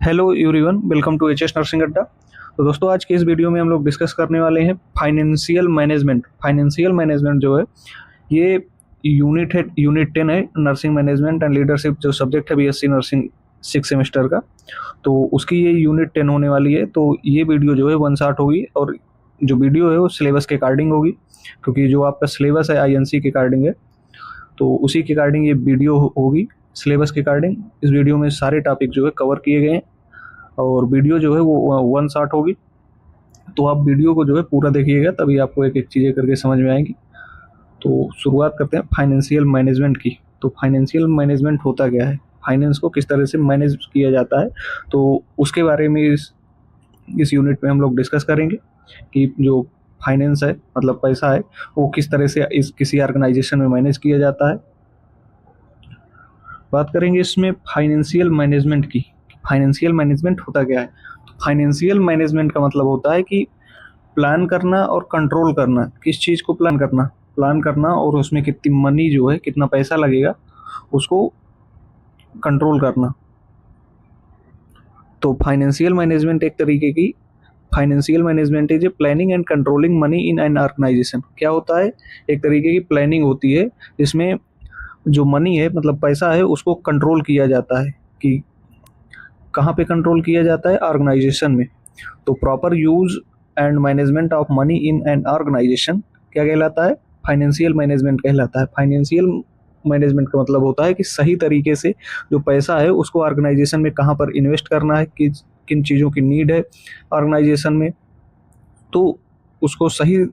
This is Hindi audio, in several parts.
Hello everyone, welcome to HS nursing Adda. तो दोस्तों, आज के इस वीडियो में हम लोग डिस्कस करने वाले हैं फाइनेंशियल मैनेजमेंट। फाइनेंशियल मैनेजमेंट जो है ये यूनिट 10 है, नर्सिंग मैनेजमेंट एंड लीडरशिप जो सब्जेक्ट है बीएससी नर्सिंग 6 सेमेस्टर का। तो उसकी ये यूनिट 10 होने वाली है। तो ये वीडियो जो है 160 होगी और जो वीडियो है वो सिलेबस के अकॉर्डिंग होगी, क्योंकि जो आपका सिलेबस है आईएनसी के अकॉर्डिंग है, तो उसी के अकॉर्डिंग ये वीडियो होगी। सिलेबस के अकॉर्डिंग इस वीडियो में सारे टॉपिक जो है कवर किए गए हैं और वीडियो जो है वो 160 होगी। तो आप वीडियो को जो है पूरा देखिएगा, तभी आपको एक एक चीज़ें करके समझ में आएंगी। तो शुरुआत करते हैं फाइनेंशियल मैनेजमेंट की। तो फाइनेंशियल मैनेजमेंट होता क्या है, फाइनेंस को किस तरह से मैनेज किया जाता है, तो उसके बारे में इस यूनिट में हम लोग डिस्कस करेंगे कि जो फाइनेंस है मतलब पैसा है वो किस तरह से इस किसी ऑर्गेनाइजेशन में मैनेज किया जाता है। बात करेंगे इसमें फाइनेंशियल मैनेजमेंट की। फाइनेंशियल मैनेजमेंट होता क्या है। फाइनेंशियल मैनेजमेंट का मतलब होता है कि प्लान करना और कंट्रोल करना। किस चीज़ को प्लान करना और उसमें कितनी मनी जो है, कितना पैसा लगेगा, उसको कंट्रोल करना। तो फाइनेंशियल मैनेजमेंट एक तरीके की financial management is a planning and controlling money in an organization. क्या होता है, एक तरीके की प्लानिंग होती है जिसमें जो मनी है मतलब पैसा है उसको कंट्रोल किया जाता है। कि कहाँ पे कंट्रोल किया जाता है, ऑर्गेनाइजेशन में। तो proper use and management of money in an organization क्या कहलाता है, फाइनेंशियल मैनेजमेंट कहलाता है। फाइनेंशियल मैनेजमेंट का मतलब होता है कि सही तरीके से जो पैसा है उसको ऑर्गेनाइजेशन में कहाँ पर इन्वेस्ट करना है, किन चीज़ों की नीड है ऑर्गेनाइजेशन में, तो उसको सही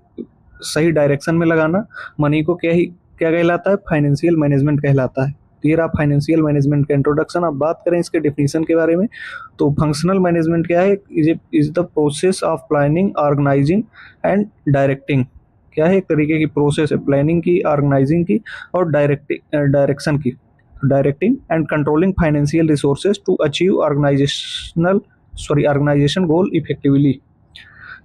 सही डायरेक्शन में लगाना। मनी को क्या कहलाता है, फाइनेंशियल मैनेजमेंट कहलाता है। तो ये रहा फाइनेंशियल मैनेजमेंट का इंट्रोडक्शन। अब बात करें इसके डिफिनीशन के बारे में, तो फंक्शनल मैनेजमेंट क्या है, is the process of planning, organizing and directing. क्या है, एक तरीके की प्रोसेस है प्लानिंग की, ऑर्गेनाइजिंग की और डायरेक्शन की, directing and controlling financial resources to achieve organization goal effectively.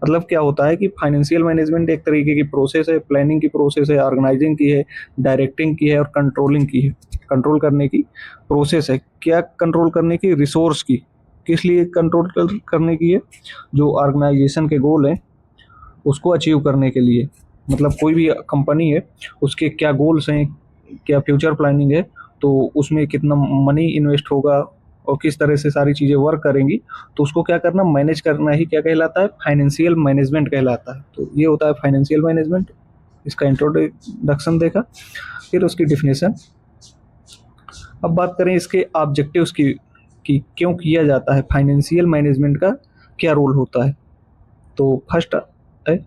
मतलब क्या होता है कि फाइनेंशियल मैनेजमेंट एक तरीके की प्रोसेस है, प्लानिंग की प्रोसेस है, ऑर्गेनाइजिंग की है, डायरेक्टिंग की है और कंट्रोलिंग की है। कंट्रोल करने की प्रोसेस है। क्या कंट्रोल करने की, रिसोर्स की। किस लिए कंट्रोल करने की है, जो ऑर्गेनाइजेशन के गोल हैं उसको अचीव करने के लिए। मतलब कोई भी कंपनी है उसके क्या गोल्स हैं, क्या फ्यूचर प्लानिंग है, तो उसमें कितना मनी इन्वेस्ट होगा और किस तरह से सारी चीज़ें वर्क करेंगी, तो उसको क्या करना, मैनेज करना ही क्या कहलाता है, फाइनेंशियल मैनेजमेंट कहलाता है। तो ये होता है फाइनेंशियल मैनेजमेंट। इसका इंट्रोडक्शन देखा, फिर उसकी डिफिनेशन। अब बात करें इसके ऑब्जेक्टिव्स की कि क्यों किया जाता है, फाइनेंशियल मैनेजमेंट का क्या रोल होता है। तो फर्स्ट है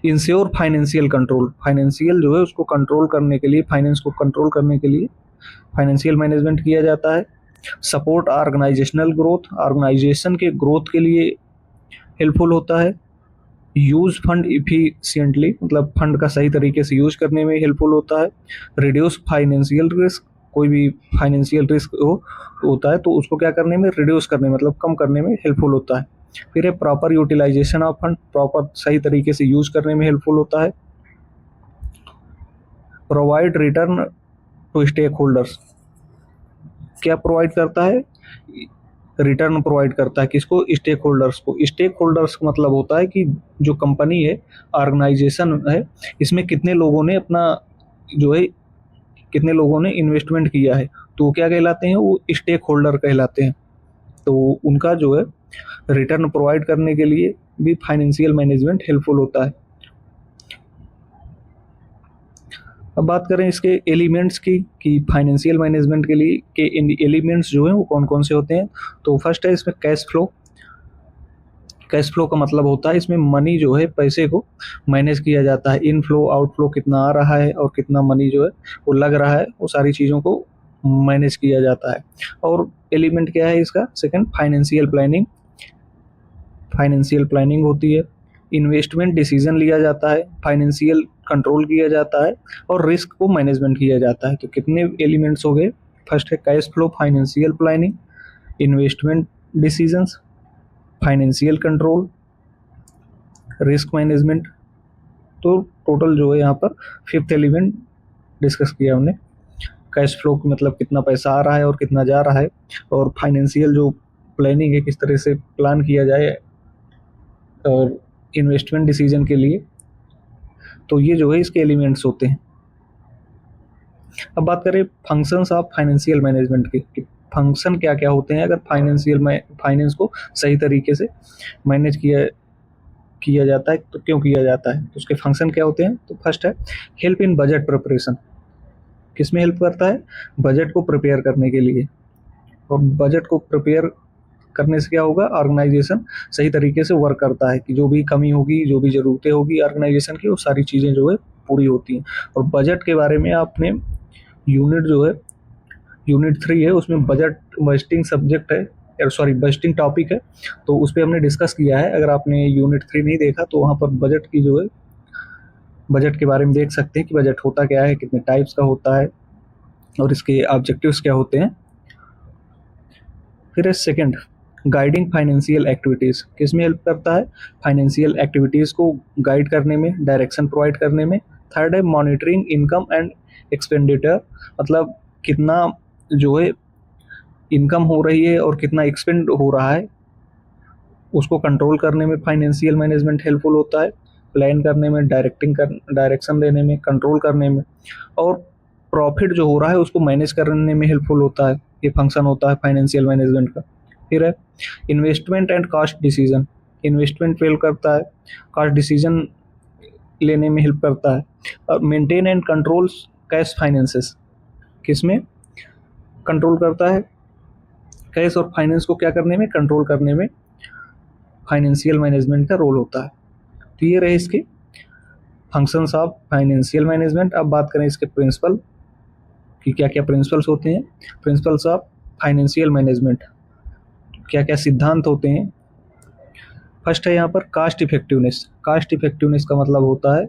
इंश्योर फाइनेंशियल कंट्रोल। फाइनेंशियल जो है उसको कंट्रोल करने के लिए, फाइनेंस को कंट्रोल करने के लिए फाइनेंशियल मैनेजमेंट किया जाता है। सपोर्ट ऑर्गेनाइजेशनल ग्रोथ, ऑर्गेनाइजेशन के ग्रोथ के लिए हेल्पफुल होता है। यूज फंड इफिशिएंटली, मतलब फंड का सही तरीके से यूज करने में हेल्पफुल होता है। रिड्यूस फाइनेंशियल रिस्क, कोई भी फाइनेंशियल रिस्क होता है तो उसको क्या करने में, रिड्यूस करने मतलब कम करने में हेल्पफुल होता है। फिर है proper utilization of fund, proper सही तरीके से यूज करने में हेल्पफुल होता है। Provide return to stakeholders, क्या प्रोवाइड करता है, रिटर्न प्रोवाइड करता है। किसको, स्टेक होल्डर्स को। स्टेक होल्डर्स का मतलब होता है कि जो कंपनी है, ऑर्गेनाइजेशन है, इसमें कितने लोगों ने अपना जो है, कितने लोगों ने इन्वेस्टमेंट किया है, तो क्या कहलाते हैं, वो स्टेक होल्डर कहलाते हैं। तो उनका जो है रिटर्न प्रोवाइड करने के लिए भी फाइनेंशियल मैनेजमेंट हेल्पफुल होता है। अब बात करें इसके एलिमेंट्स की कि फाइनेंशियल मैनेजमेंट के लिए के एलिमेंट्स जो हैं वो कौन कौन से होते हैं। तो फर्स्ट है इसमें कैश फ्लो। कैश फ्लो का मतलब होता है इसमें मनी जो है, पैसे को मैनेज किया जाता है। इनफ्लो आउटफ्लो कितना आ रहा है और कितना मनी जो है वो लग रहा है, वो सारी चीज़ों को मैनेज किया जाता है। और एलिमेंट क्या है इसका, second financial planning. Financial planning होती है, इन्वेस्टमेंट डिसीजन लिया जाता है, फाइनेंशियल कंट्रोल किया जाता है और रिस्क को मैनेजमेंट किया जाता है। तो कितने एलिमेंट्स हो गए, फर्स्ट है cash flow, financial planning, investment decisions, financial control, risk management. तो टोटल जो है यहाँ पर 5th एलिमेंट डिस्कस किया हमने। कैश फ्लो मतलब कितना पैसा आ रहा है और कितना जा रहा है, और फाइनेंशियल जो प्लानिंग है, किस तरह से प्लान किया जाए और इन्वेस्टमेंट डिसीजन के लिए। तो ये जो है इसके एलिमेंट्स होते हैं। अब बात करें फंक्शंस ऑफ फाइनेंशियल मैनेजमेंट के, कि फंक्शन क्या क्या होते हैं अगर फाइनेंस को सही तरीके से मैनेज किया जाता है तो क्यों किया जाता है, तो उसके फंक्शन क्या होते हैं। तो फर्स्ट है हेल्प इन बजट प्रिपरेशन। किस में हेल्प करता है, बजट को प्रिपेयर करने के लिए। और बजट को प्रिपेयर करने से क्या होगा, ऑर्गेनाइजेशन सही तरीके से वर्क करता है, कि जो भी कमी होगी, जो भी ज़रूरतें होगी ऑर्गेनाइजेशन की, वो सारी चीज़ें जो है पूरी होती हैं। और बजट के बारे में आपने यूनिट जो है यूनिट 3 है उसमें बजटिंग सब्जेक्ट है, सॉरी बजटिंग टॉपिक है, तो उस पर हमने डिस्कस किया है। अगर आपने यूनिट 3 नहीं देखा तो वहाँ पर बजट की जो है बजट के बारे में देख सकते हैं कि बजट होता क्या है, कितने टाइप्स का होता है और इसके ऑब्जेक्टिव्स क्या होते हैं। फिर है सेकंड गाइडिंग फाइनेंशियल एक्टिविटीज़। किस में हेल्प करता है, फाइनेंशियल एक्टिविटीज़ को गाइड करने में, डायरेक्शन प्रोवाइड करने में। थर्ड है मॉनिटरिंग इनकम एंड एक्सपेंडिचर, मतलब कितना जो है इनकम हो रही है और कितना एक्सपेंड हो रहा है, उसको कंट्रोल करने में फाइनेंशियल मैनेजमेंट हेल्पफुल होता है। प्लान करने में, डायरेक्शन देने में, कंट्रोल करने में, और प्रॉफिट जो हो रहा है उसको मैनेज करने में हेल्पफुल होता है। ये फंक्शन होता है फाइनेंशियल मैनेजमेंट का। फिर है investment and cost decision. Investment पे हेल्प करता है, कॉस्ट डिसीजन लेने में हेल्प करता है। और maintain and control cash finances. किसमें कंट्रोल करता है, कैश और फाइनेंस को क्या करने में, कंट्रोल करने में फाइनेंशियल मैनेजमेंट का रोल होता है। तो ये रहे इसके फंक्शंस ऑफ फाइनेंशियल मैनेजमेंट। अब बात करें इसके प्रिंसिपल कि क्या क्या प्रिंसिपल्स होते हैं, प्रिंसिपल्स ऑफ फाइनेंशियल मैनेजमेंट, क्या क्या सिद्धांत होते हैं। फर्स्ट है यहाँ पर कास्ट इफेक्टिवनेस। कास्ट इफेक्टिवनेस का मतलब होता है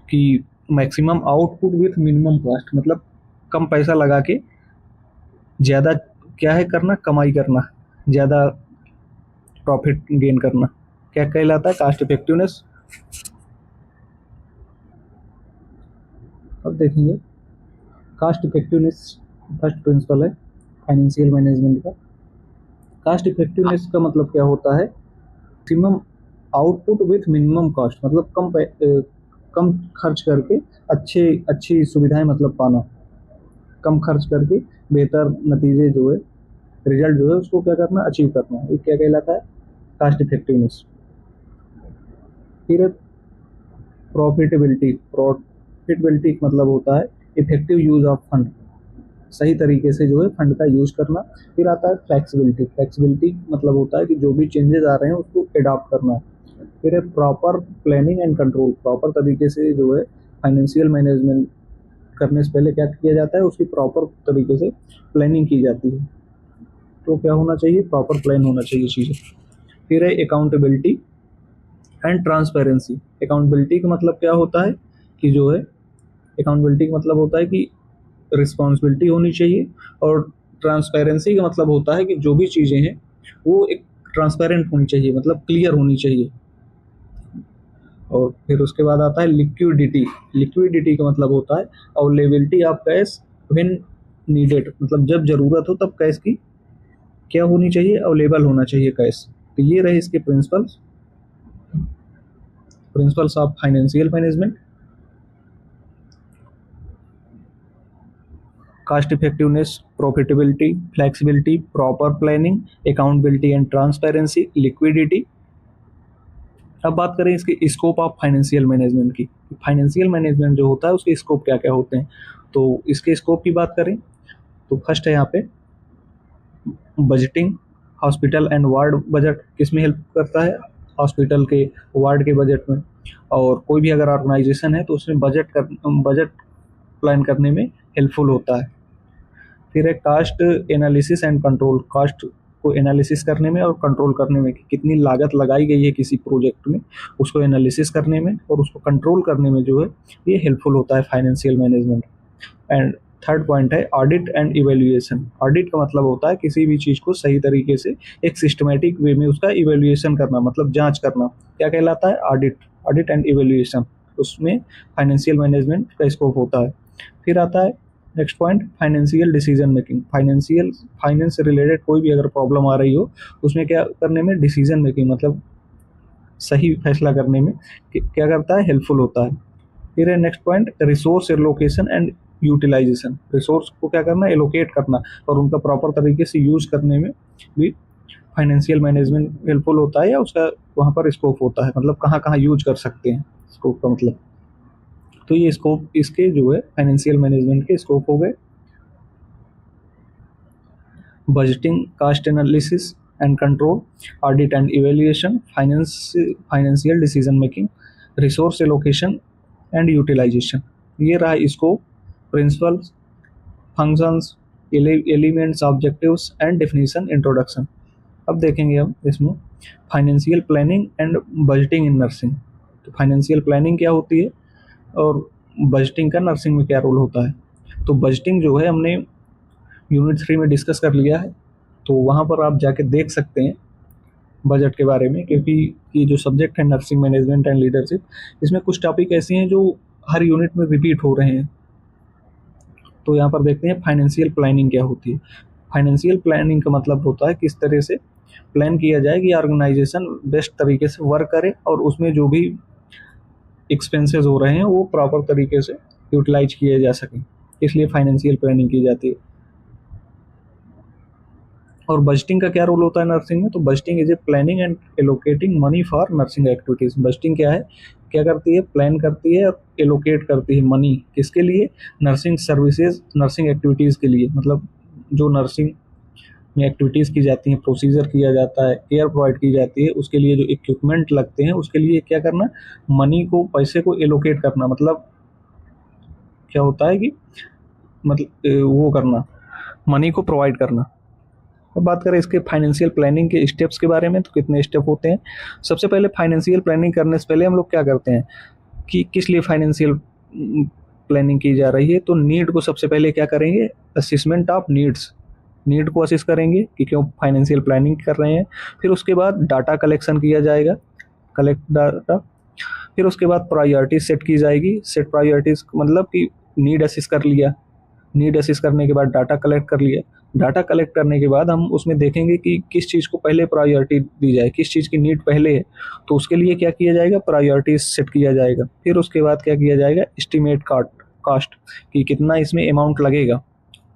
कि maximum output with minimum cost, मतलब कम पैसा लगा के ज़्यादा क्या है करना, कमाई करना, ज़्यादा प्रॉफिट गेन करना, क्या कहलाता है, कास्ट इफेक्टिवनेस। अब देखेंगे कास्ट इफेक्टिवनेस फर्स्ट प्रिंसिपल है फाइनेंशियल मैनेजमेंट का। कास्ट इफेक्टिवनेस का मतलब क्या होता है, maximum output with minimum cost, मतलब कम खर्च करके अच्छी सुविधाएं मतलब पाना, कम खर्च करके बेहतर नतीजे जो है, रिजल्ट जो है उसको क्या करना, अचीव करना, ये क्या कहलाता है, कास्ट इफेक्टिवनेस। फिर प्रॉफिटेबिलिटी का मतलब होता है इफेक्टिव यूज ऑफ फंड, सही तरीके से जो है फंड का यूज करना। फिर आता है फ्लेक्सिबिलिटी मतलब होता है कि जो भी चेंजेस आ रहे हैं उसको अडॉप्ट करना। फिर है proper planning and control, proper तरीके से जो है फाइनेंशियल मैनेजमेंट करने से पहले क्या किया जाता है, उसकी प्रॉपर तरीके से प्लानिंग की जाती है। तो क्या होना चाहिए, प्रॉपर प्लान होना चाहिए चीज़ें। फिर है अकाउंटेबिलिटी एंड ट्रांसपेरेंसी। अकाउंटेबिलिटी का मतलब क्या होता है कि जो है अकाउंटेबिलिटी का मतलब होता है कि रिस्पॉन्सिबिलिटी होनी चाहिए, और ट्रांसपेरेंसी का मतलब होता है कि जो भी चीज़ें हैं वो एक ट्रांसपेरेंट होनी चाहिए, मतलब क्लियर होनी चाहिए। और फिर उसके बाद आता है लिक्विडिटी का मतलब होता है availability of cash when needed, मतलब जब ज़रूरत हो तब कैश की क्या होनी चाहिए, अवेलेबल होना चाहिए कैश। तो ये रहे इसके principles of financial management. Cost effectiveness, profitability, flexibility, proper planning, accountability and transparency, liquidity. अब बात करें इसके स्कोप ऑफ फाइनेंशियल मैनेजमेंट की। फाइनेंशियल मैनेजमेंट जो होता है उसके स्कोप क्या क्या होते हैं, तो इसके स्कोप की बात करें तो फर्स्ट है यहाँ पे budgeting, hospital and ward budget. किस में हेल्प करता है, हॉस्पिटल के वार्ड के बजट में। और कोई भी अगर ऑर्गेनाइजेशन है तो उसमें बजट प्लान करने में हेल्पफुल होता है। फिर है cost analysis and control, cost को एनालिसिस करने में और कंट्रोल करने में, कि कितनी लागत लगाई गई है किसी प्रोजेक्ट में, उसको एनालिसिस करने में और उसको कंट्रोल करने में जो है ये हेल्पफुल होता है financial management. And third point है ऑडिट एंड इवेल्युएशन। ऑडिट का मतलब होता है किसी भी चीज़ को सही तरीके से एक सिस्टमेटिक वे में उसका इवेल्युएशन करना, मतलब जांच करना, क्या कहलाता है, ऑडिट एंड इवेल्युएशन। उसमें फाइनेंशियल मैनेजमेंट का स्कोप होता है। फिर आता है next point, financial decision making. Finance से रिलेटेड कोई भी अगर प्रॉब्लम आ रही हो उसमें क्या करने में, डिसीजन मेकिंग मतलब सही फैसला करने में क्या करता है, हेल्पफुल होता है। फिर है next point, resource allocation and utilization. Resource को क्या करना, एलोकेट करना और उनका प्रॉपर तरीके से यूज करने में भी फाइनेंशियल मैनेजमेंट हेल्पफुल होता है, या उसका वहाँ पर स्कोप होता है, मतलब कहाँ कहाँ यूज कर सकते हैं, स्कोप का मतलब। तो ये स्कोप इसके जो है फाइनेंशियल मैनेजमेंट के स्कोप हो गए। Budgeting, cost analysis and control, audit and evaluation, financial decision making, resource allocation and utilization. ये रहा scope, principles, functions, elements, objectives and definition, introduction. अब देखेंगे हम इसमें financial planning and budgeting in nursing. तो फाइनेंशियल प्लानिंग क्या होती है और बजटिंग का नर्सिंग में क्या रोल होता है। तो बजटिंग जो है हमने यूनिट 3 में डिस्कस कर लिया है, तो वहाँ पर आप जाके देख सकते हैं बजट के बारे में, क्योंकि ये जो सब्जेक्ट है नर्सिंग मैनेजमेंट एंड लीडरशिप, इसमें कुछ टॉपिक ऐसे हैं जो हर यूनिट में रिपीट हो रहे हैं। तो यहाँ पर देखते हैं फाइनेंशियल प्लानिंग क्या होती है। फाइनेंशियल प्लानिंग का मतलब होता है किस तरह से प्लान किया जाए कि ऑर्गेनाइजेशन बेस्ट तरीके से वर्क करे और उसमें जो भी एक्सपेंसेस हो रहे हैं वो प्रॉपर तरीके से यूटिलाइज किए जा सकें, इसलिए फाइनेंशियल प्लानिंग की जाती है। और बजटिंग का क्या रोल होता है नर्सिंग में, तो budgeting is a planning and allocating money for nursing activities. Budgeting क्या है, क्या करती है, प्लान करती है और एलोकेट करती है मनी, किसके लिए, नर्सिंग सर्विसेज, नर्सिंग एक्टिविटीज़ के लिए, मतलब जो नर्सिंग में एक्टिविटीज़ की जाती हैं, प्रोसीजर किया जाता है, केयर प्रोवाइड की जाती है, उसके लिए जो इक्विपमेंट लगते हैं उसके लिए क्या करना, मनी को, पैसे को एलोकेट करना। मतलब क्या होता है कि मतलब वो करना, मनी को प्रोवाइड करना। अब बात करें इसके फाइनेंशियल प्लानिंग के स्टेप्स के बारे में, तो कितने स्टेप होते हैं। सबसे पहले फाइनेंशियल प्लानिंग करने से पहले हम लोग क्या करते हैं कि किस लिए फाइनेंशियल प्लानिंग की जा रही है, तो नीड को सबसे पहले क्या करेंगे, असेसमेंट ऑफ नीड्स, नीड को असेस करेंगे कि क्यों फाइनेंशियल प्लानिंग कर रहे हैं। फिर उसके बाद डाटा कलेक्शन किया जाएगा, कलेक्ट डाटा। फिर उसके बाद प्रायोरिटीज सेट की जाएगी। सेट प्रायोरिटीज मतलब कि नीड असेस कर लिया, नीड असेस करने के बाद डाटा कलेक्ट कर लिया। डाटा कलेक्ट करने के बाद हम उसमें देखेंगे कि किस चीज़ को पहले प्रायोरिटी दी जाए, किस चीज़ की नीड पहले है, तो उसके लिए क्या किया जाएगा, प्रायोरिटीज सेट किया जाएगा। फिर उसके बाद क्या किया जाएगा, एस्टिमेट कास्ट कि कितना इसमें अमाउंट लगेगा,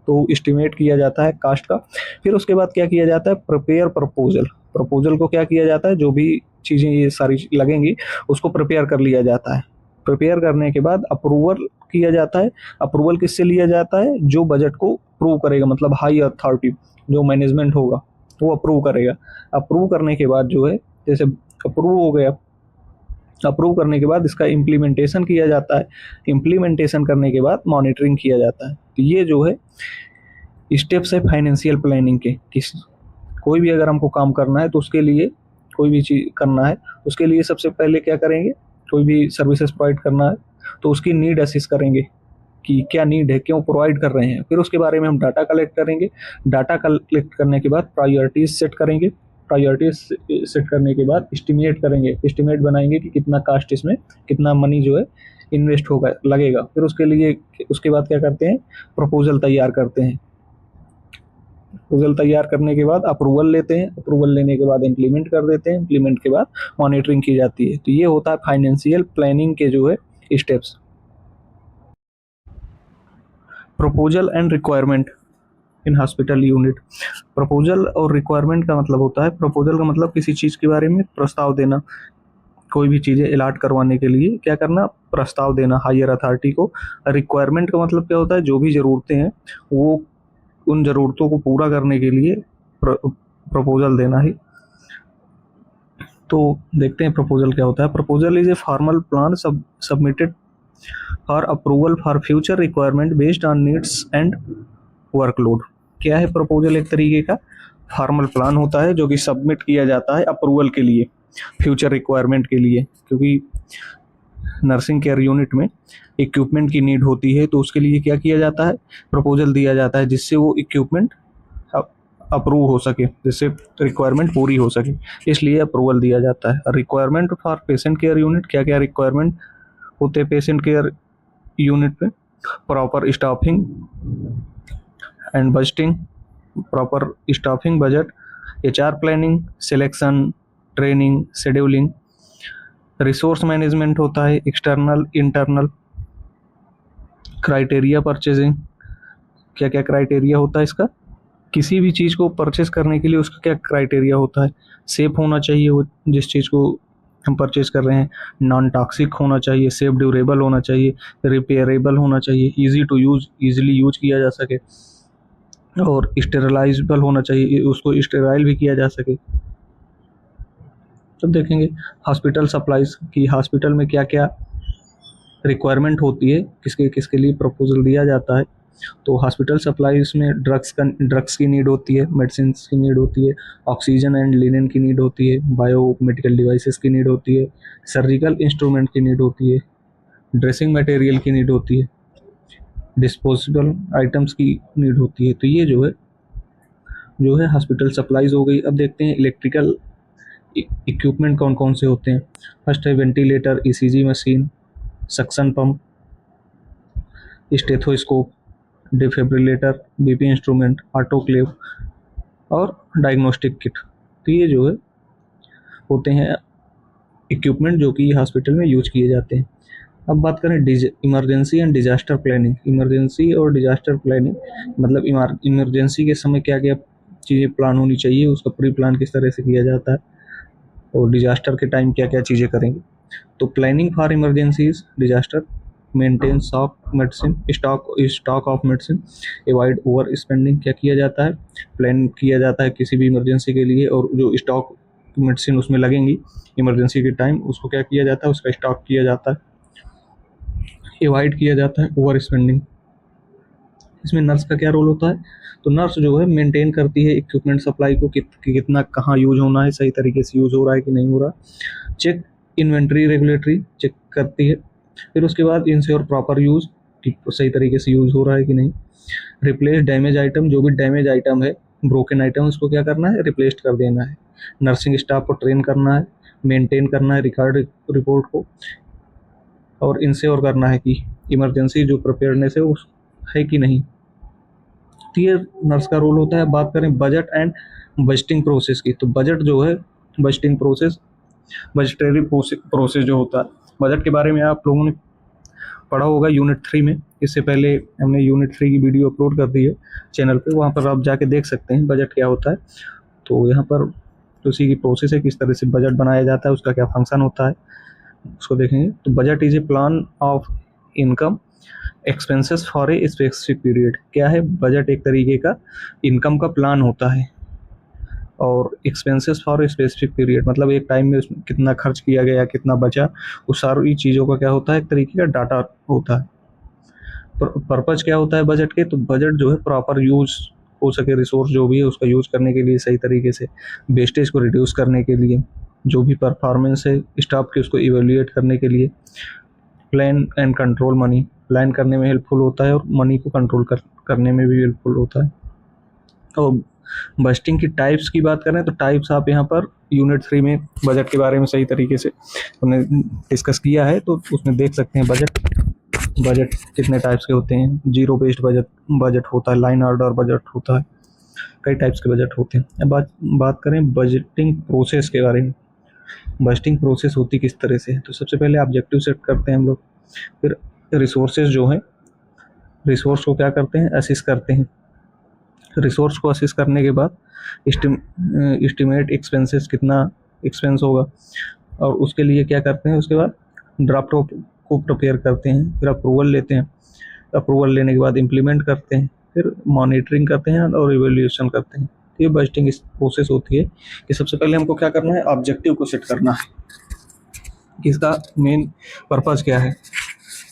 तो एस्टिमेट किया जाता है कास्ट का। फिर उसके बाद क्या किया जाता है, प्रिपेयर प्रपोजल। प्रपोजल को क्या किया जाता है, जो भी चीज़ें ये सारी लगेंगी उसको प्रिपेयर कर लिया जाता है। प्रिपेयर करने के बाद अप्रूवल किया जाता है। अप्रूवल किससे लिया जाता है, जो बजट को अप्रूव करेगा, मतलब हाई अथॉरिटी जो मैनेजमेंट होगा वो अप्रूव करेगा। अप्रूव करने के बाद जो है, जैसे अप्रूव हो गया, अप्रूव करने के बाद इसका इम्प्लीमेंटेशन किया जाता है। इम्प्लीमेंटेशन करने के बाद मॉनिटरिंग किया जाता है। तो ये जो है स्टेप्स है फाइनेंशियल प्लानिंग के। किस कोई भी अगर हमको काम करना है तो उसके लिए, कोई भी चीज़ करना है उसके लिए सबसे पहले क्या करेंगे, कोई भी सर्विसेज प्रोवाइड करना है तो उसकी नीड असेस करेंगे कि क्या नीड है, क्यों प्रोवाइड कर रहे हैं। फिर उसके बारे में हम डाटा कलेक्ट करेंगे। डाटा कलेक्ट करने के बाद प्रायोरिटीज सेट करेंगे। प्रायोरिटीज सेट करने के बाद एस्टिमेट करेंगे, एस्टिमेट बनाएंगे कि कितना कास्ट, इसमें कितना मनी जो है इन्वेस्ट होगा, लगेगा। फिर उसके लिए, उसके बाद क्या करते हैं, प्रपोजल तैयार करते हैं। प्रपोजल तैयार करने के बाद अप्रूवल लेते हैं। अप्रूवल लेने के बाद इम्प्लीमेंट कर देते हैं। इम्प्लीमेंट के बाद मॉनिटरिंग की जाती है। तो ये होता है फाइनेंशियल प्लानिंग के जो है steps. Proposal and requirement in hospital unit. Proposal और रिक्वायरमेंट का मतलब होता है, प्रपोजल का मतलब किसी चीज़ के बारे में प्रस्ताव देना, कोई भी चीज़ें अलाट करवाने के लिए क्या करना, प्रस्ताव देना हायर अथॉरिटी को। रिक्वायरमेंट का मतलब क्या होता है, जो भी ज़रूरतें हैं वो, उन ज़रूरतों को पूरा करने के लिए प्रपोजल देना ही। तो देखते हैं प्रपोजल क्या होता है। Proposal is a formal plan submitted for approval for future requirement based on needs and workload. क्या है प्रपोजल, एक तरीके का फॉर्मल प्लान होता है जो कि सबमिट किया जाता है अप्रूवल के लिए, फ्यूचर रिक्वायरमेंट के लिए। क्योंकि नर्सिंग केयर यूनिट में इक्विपमेंट की नीड होती है तो उसके लिए क्या किया जाता है, प्रपोजल दिया जाता है, जिससे वो इक्विपमेंट अप्रूव हो सके, जिससे रिक्वायरमेंट पूरी हो सके, इसलिए अप्रूवल दिया जाता है। Requirement for patient care unit, क्या क्या रिक्वायरमेंट होते हैं पेशेंट केयर यूनिट पे, proper staffing and budgeting, proper staffing, budget, HR planning, selection, training, scheduling, resource management होता है, एक्सटर्नल इंटरनल, क्राइटेरिया परचेजिंग, क्या क्या क्राइटेरिया होता है इसका, किसी भी चीज़ को परचेज करने के लिए उसका क्या क्राइटेरिया होता है, सेफ होना चाहिए वो जिस चीज़ को हम परचेज कर रहे हैं, नॉन टॉक्सिक होना चाहिए, सेफ ड्यूरेबल होना चाहिए, रिपेयरेबल होना चाहिए, easy to use, easily use किया जा सके, और स्टेरलाइजेबल होना चाहिए, उसको स्टेराइल भी किया जा सके। तब देखेंगे हॉस्पिटल सप्लाईज की, हॉस्पिटल में क्या क्या रिक्वायरमेंट होती है, किसके किसके लिए प्रपोजल दिया जाता है। तो हॉस्पिटल सप्लाईज में ड्रग्स की नीड होती है, मेडिसिन की नीड होती है, ऑक्सीजन एंड लिनन की नीड होती है, बायो मेडिकल डिवाइसेस की नीड होती है, सर्जिकल इंस्ट्रूमेंट की नीड होती है, ड्रेसिंग मटेरियल की नीड होती है, डिस्पोजेबल आइटम्स की नीड होती है। तो ये जो है हॉस्पिटल सप्लाईज हो गई। अब देखते हैं इलेक्ट्रिकल इक्विपमेंट कौन कौन से होते हैं। फर्स्ट है ventilator, ECG machine, suction pump, stethoscope, defibrillator, BP instrument, autoclave और डायग्नोस्टिक किट। तो ये जो है होते हैं इक्विपमेंट जो कि हॉस्पिटल में यूज किए जाते हैं। अब बात करें emergency and disaster planning. Emergency और डिजास्टर प्लानिंग मतलब इमरजेंसी के समय क्या क्या चीज़ें प्लान होनी चाहिए, उसका प्री प्लान किस तरह से किया जाता है, और डिजास्टर के टाइम क्या क्या चीज़ें करेंगे। तो planning for emergencies, disaster, maintain stock of medicine, avoid over spending. क्या किया जाता है, प्लान किया जाता है किसी भी इमरजेंसी के लिए, और जो स्टॉक मेडिसिन उसमें लगेंगी इमरजेंसी के टाइम, उसको क्या किया जाता है, उसका स्टॉक किया जाता है, अवॉइड किया जाता है ओवर स्पेंडिंग। इसमें नर्स का क्या रोल होता है, तो नर्स जो है मेंटेन करती है इक्विपमेंट सप्लाई को, कितना कहाँ यूज होना है, सही तरीके से यूज हो रहा है कि नहीं हो रहा। चेक इन्वेंट्री, रेगुलेटरी चेक करती है। फिर उसके बाद इंश्योर प्रॉपर यूज, कि सही तरीके से यूज हो रहा है कि नहीं। रिप्लेस डैमेज आइटम, जो भी डैमेज आइटम है, ब्रोकन आइटम, उसको क्या करना है, रिप्लेस कर देना है। नर्सिंग स्टाफ को ट्रेन करना है, मेंटेन करना है रिकॉर्ड रिपोर्ट को, और इंश्योर करना है कि इमरजेंसी जो प्रिपेयरनेस है उस है कि नहीं। तो ये नर्स का रोल होता है। बात करें बजट एंड बजटिंग प्रोसेस की, तो बजट जो है, बजटिंग प्रोसेस, बजटरी प्रोसेस जो होता है, बजट के बारे में आप लोगों ने पढ़ा होगा यूनिट 3 में। इससे पहले हमने यूनिट 3 की वीडियो अपलोड कर दी है चैनल पे, वहाँ पर आप जाके देख सकते हैं बजट क्या होता है। तो यहाँ पर उसी की प्रोसेस है, किस तरह से बजट बनाया जाता है, उसका क्या फंक्शन होता है, उसको देखेंगे। तो budget is a plan of income expenses for a specific period. क्या है, बजट एक तरीके का इनकम का प्लान होता है, और expenses for a specific period मतलब एक टाइम में उसमें कितना खर्च किया गया, कितना बचा, उस सारी चीज़ों का क्या होता है, एक तरीके का डाटा होता है। पर्पज़ क्या होता है बजट के, तो बजट जो है प्रॉपर यूज हो सके, रिसोर्स जो भी है उसका यूज करने के लिए सही तरीके से, वेस्टेज को रिड्यूस करने के लिए, जो भी परफॉर्मेंस है स्टाफ की उसको इवेल्युएट करने के लिए, plan and control money, plan करने में हेल्पफुल होता है और मनी को कंट्रोल करने में भी हेल्पफुल होता है। और बजटिंग की टाइप्स की बात करें तो टाइप्स आप यहाँ पर यूनिट 3 में बजट के बारे में सही तरीके से हमने डिस्कस किया है, तो उसमें देख सकते हैं बजट कितने टाइप्स के होते हैं। जीरो बेस्ड बजट होता है, लाइन ऑर्डर बजट होता है, कई टाइप्स के बजट होते हैं। अब बात करें बजटिंग प्रोसेस के बारे में, बजटिंग प्रोसेस होती किस तरह से है। तो सबसे पहले ऑब्जेक्टिव सेट करते हैं हम लोग, फिर रिसोर्सेज जो हैं, रिसोर्स को क्या करते हैं, असिस्ट करते हैं। रिसोर्स को असिस्ट करने के बाद एस्टिमेट एक्सपेंसेस, कितना एक्सपेंस होगा, और उसके लिए क्या करते हैं, उसके बाद ड्राफ्ट को प्रिपेयर करते हैं, फिर अप्रूवल लेते हैं, अप्रूवल लेने के बाद इम्प्लीमेंट करते हैं, फिर मॉनिटरिंग करते हैं और इवेल्यूएशन करते हैं। ये बजटिंग प्रोसेस होती है कि सबसे पहले हमको क्या करना है, ऑब्जेक्टिव को सेट करना है कि इसका मेन पर्पज़ क्या है,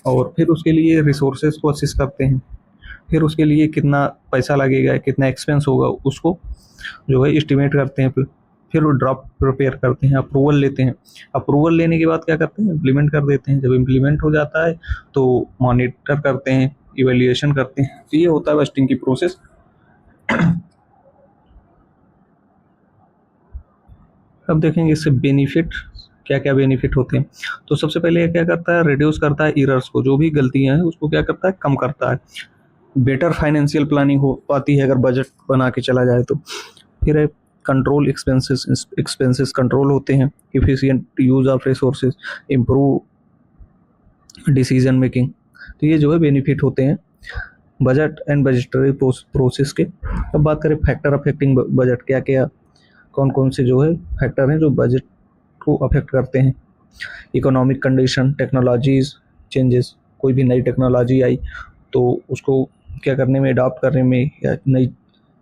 और फिर उसके लिए रिसोर्सेज को असिस्ट करते हैं, फिर उसके लिए कितना पैसा लगेगा, कितना एक्सपेंस होगा, उसको जो है एस्टिमेट करते हैं, फिर वो ड्राफ्ट प्रिपेयर करते हैं, अप्रूवल लेते हैं, अप्रूवल लेने के बाद क्या करते हैं, इम्प्लीमेंट कर देते हैं। जब इम्प्लीमेंट हो जाता है तो मॉनिटर करते हैं, इवेल्युएशन करते हैं। तो ये होता है बजटिंग की प्रोसेस। अब देखेंगे इससे बेनिफिट क्या क्या बेनिफिट होते हैं। तो सबसे पहले ये क्या करता है, रिड्यूस करता है एरर्स को, जो भी गलतियां हैं उसको क्या करता है, कम करता है। बेटर फाइनेंशियल प्लानिंग हो पाती है अगर बजट बना के चला जाए तो। फिर है कंट्रोल एक्सपेंसेस, एक्सपेंसेस कंट्रोल होते हैं। Efficient use of resources, improve decision making. तो ये जो है बेनिफिट होते हैं बजट एंड बजटरी प्रोसेस के। अब बात करें फैक्टर अफेक्टिंग बजट, क्या क्या कौन कौन से जो है फैक्टर हैं जो बजट को अफेक्ट करते हैं। इकोनॉमिक कंडीशन, टेक्नोलॉजीज चेंजेस, कोई भी नई टेक्नोलॉजी आई तो उसको क्या करने में, अडॉप्ट करने में, या नई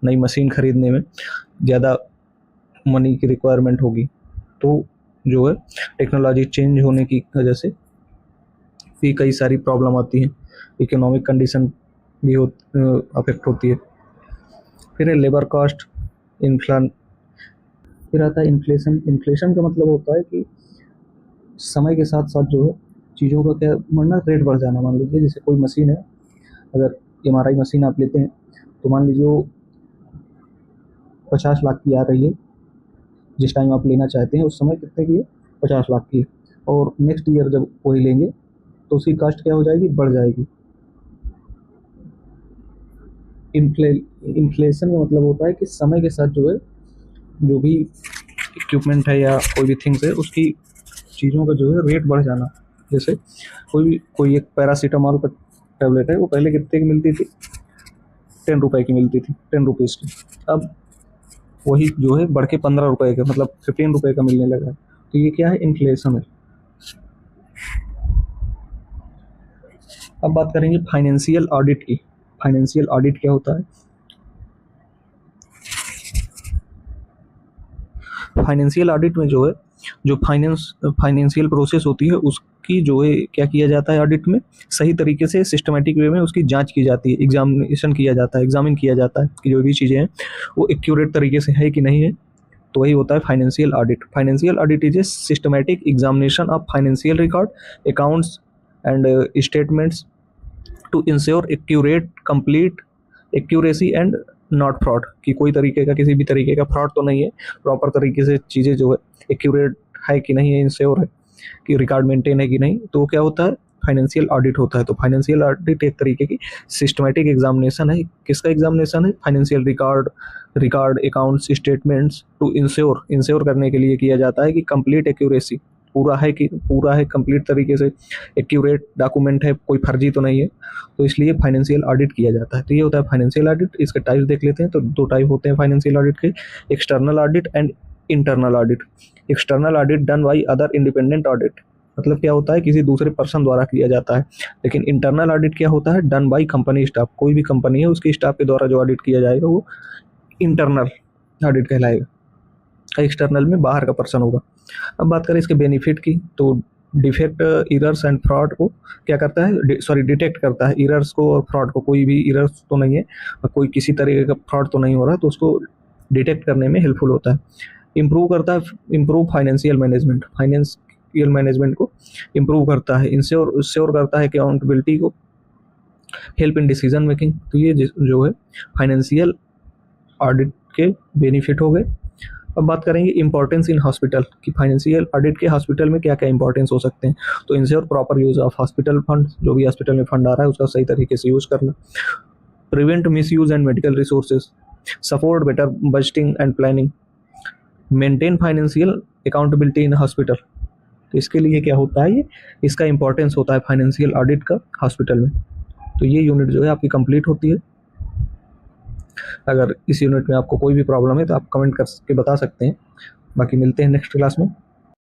नई मशीन खरीदने में ज़्यादा मनी की रिक्वायरमेंट होगी, तो जो है टेक्नोलॉजी चेंज होने की वजह से भी कई सारी प्रॉब्लम आती हैं। इकोनॉमिक कंडीशन भी अफेक्ट होती है। फिर है लेबर कॉस्ट, इन्फ्लान। फिर आता है इन्फ्लेशन। इन्फ्लेशन का मतलब होता है कि समय के साथ साथ जो है चीज़ों का क्या बढ़ना, रेट बढ़ जाना। मान लीजिए जैसे कोई मशीन है, अगर MRI मशीन आप लेते हैं तो मान लीजिए वो 50 लाख की आ रही है, जिस टाइम आप लेना चाहते हैं उस समय कितने की है, 50 लाख की। और नेक्स्ट ईयर जब वही लेंगे तो उसकी कॉस्ट क्या हो जाएगी, बढ़ जाएगी। इन्फ्लेशन का मतलब होता है कि समय के साथ जो है जो भी इक्विपमेंट है या कोई भी थिंग्स है उसकी चीज़ों का जो है रेट बढ़ जाना। जैसे कोई एक पैरासीटामॉल का टैबलेट है, वो पहले कितने की मिलती थी, 10 रुपए की मिलती थी, 10 रुपीज़ की। अब वही जो है बढ़ के 15 रुपए का, मतलब 15 रुपए का मिलने लगा है। तो ये क्या है, इन्फ्लेशन है। अब बात करेंगे फाइनेंशियल ऑडिट की। फाइनेंशियल ऑडिट क्या होता है? फाइनेंशियल ऑडिट में जो है जो फाइनेंशियल प्रोसेस होती है उसकी जो है क्या किया जाता है, ऑडिट में सही तरीके से सिस्टमेटिक वे में उसकी जांच की जाती है, एग्जामिनेशन किया जाता है, एग्जामिन किया जाता है कि जो भी चीज़ें हैं वो एक्यूरेट तरीके से है कि नहीं है। तो वही होता है financial audit. Financial audit is a systematic examination of financial record, accounts and statements to ensure accurate, complete accuracy and not fraud, कि कोई तरीके का, किसी भी तरीके का फ्रॉड तो नहीं है, प्रॉपर तरीके से चीज़ें जो है एक्यूरेट है कि नहीं है, इंश्योर है कि रिकॉर्ड मेंटेन है कि नहीं। तो क्या होता है, फाइनेंशियल ऑडिट होता है। तो फाइनेंशियल ऑडिट एक तरीके की सिस्टमेटिक एग्जामिनेशन है। किसका एग्जामिनेशन है? Financial record accounts statements to ensure करने के लिए किया जाता है कि कंप्लीट एक्यूरेसी, पूरा है कंप्लीट तरीके से एक्यूरेट डॉक्यूमेंट है, कोई फर्जी तो नहीं है। तो इसलिए फाइनेंशियल ऑडिट किया जाता है। तो ये होता है फाइनेंशियल ऑडिट। इसके टाइप्स देख लेते हैं। तो 2 टाइप होते हैं फाइनेंशियल ऑडिट के, external audit and internal audit. External audit done by other independent audit, मतलब क्या होता है, किसी दूसरे पर्सन द्वारा किया जाता है। लेकिन इंटरनल ऑडिट क्या होता है, डन बाई कंपनी स्टाफ, कोई भी कंपनी है उसके स्टाफ के द्वारा जो ऑडिट किया जाएगा वो इंटरनल ऑडिट कहलाएगा। एक्सटर्नल में बाहर का पर्सन होगा। अब बात करें इसके बेनिफिट की, तो डिफेक्ट, एरर्स एंड फ्रॉड को क्या करता है, डिटेक्ट करता है एरर्स को और फ्रॉड को। कोई भी एरर्स तो नहीं है, कोई किसी तरीके का फ्रॉड तो नहीं हो रहा, तो उसको डिटेक्ट करने में हेल्पफुल होता है। इम्प्रूव फाइनेंशियल मैनेजमेंट को इम्प्रूव करता है। इंश्योर करता है अकाउंटेबिलिटी को, हेल्प इन डिसीजन मेकिंग। तो ये जो है फाइनेंशियल ऑडिट के बेनिफिट हो गए। अब बात करेंगे इंपॉर्टेंस इन हॉस्पिटल कि फाइनेंशियल ऑडिट के हॉस्पिटल में क्या क्या इंपॉर्टेंस हो सकते हैं। तो ensure proper use of hospital fund, जो भी हॉस्पिटल में फंड आ रहा है उसका सही तरीके से यूज करना। Prevent miss use and medical resources, support better budgeting and planning, maintain financial accountability in hospital. तो इसके लिए क्या होता है, ये इसका इंपॉर्टेंस होता है फाइनेंशियल ऑडिट का हॉस्पिटल में। तो ये यूनिट जो है आपकी कंप्लीट होती है। अगर इस यूनिट में आपको कोई भी प्रॉब्लम है तो आप कमेंट करके बता सकते हैं। बाकी मिलते हैं नेक्स्ट क्लास में।